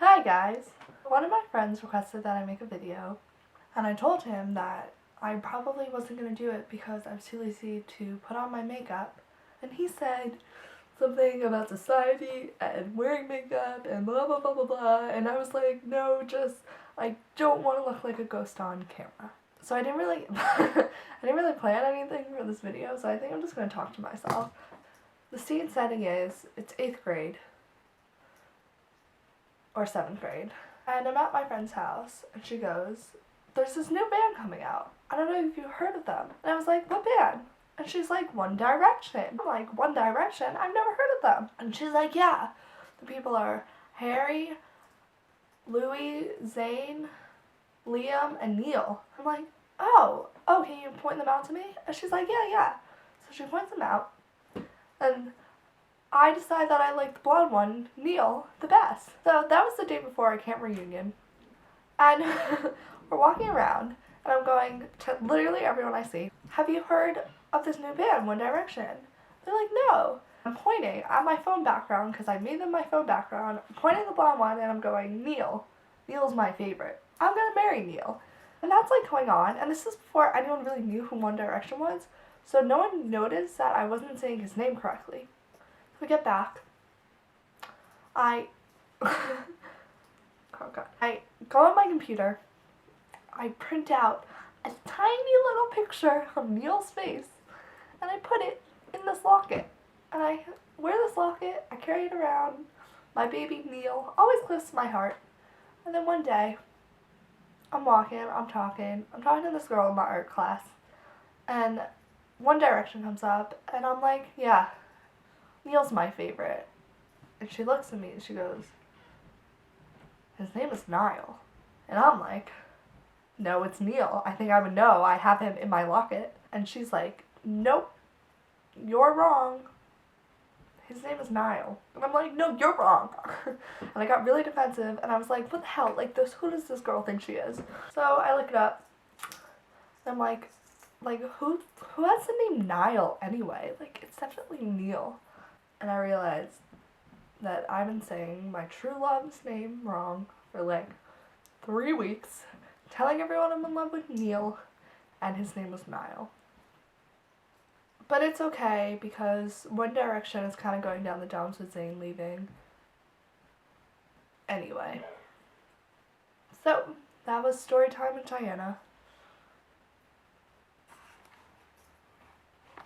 Hi guys! One of my friends requested that I make a video, and I told him that I probably wasn't going to do it because I was too lazy to put on my makeup, and he said something about society and wearing makeup and blah blah blah blah blah, and I was like, no, just, I don't want to look like a ghost on camera. So I didn't really, I didn't really plan anything for this video, so I think I'm just going to talk to myself. The scene setting is, it's 8th grade, or 7th grade, and I'm at my friend's house, and she goes, there's this new band coming out. I don't know if you heard of them. And I was like, what band? And she's like, One Direction. I'm like, One Direction? I've never heard of them. And she's like, yeah. The people are Harry, Louis, Zayn, Liam, and Neal. I'm like, oh, can you point them out to me? And she's like, yeah. So she points them out, and I decided that I liked the blonde one, Neal, the best. So that was the day before our camp reunion. And we're walking around, and I'm going to literally everyone I see, have you heard of this new band, One Direction? They're like, no. I'm pointing at my phone background, because I made them my phone background. I'm pointing at the blonde one, and I'm going, Neal. Neal's my favorite. I'm going to marry Neal. And that's like going on, and this is before anyone really knew who One Direction was, so no one noticed that I wasn't saying his name correctly. We get back, I go on my computer, I print out a tiny little picture of Neal's face, and I put it in this locket, and I wear this locket, I carry it around, my baby Neal, always close to my heart. And then one day, I'm walking, I'm talking to this girl in my art class, and One Direction comes up, and I'm like, yeah, Neal's my favorite. And she looks at me and she goes, his name is Niall. And I'm like, no, it's Neal. I think I would know. I have him in my locket. And she's like, nope, you're wrong. His name is Niall. And I'm like, no, you're wrong. And I got really defensive, and I was like, what the hell? Like, who does this girl think she is? So I look it up, and I'm like, who has the name Niall anyway? Like, it's definitely Neal. And I realized that I've been saying my true love's name wrong for like 3 weeks, telling everyone I'm in love with Neal, and his name was Niall. But it's okay, because One Direction is kind of going down the dumps with Zayn leaving. Anyway. So, that was story time with Diana.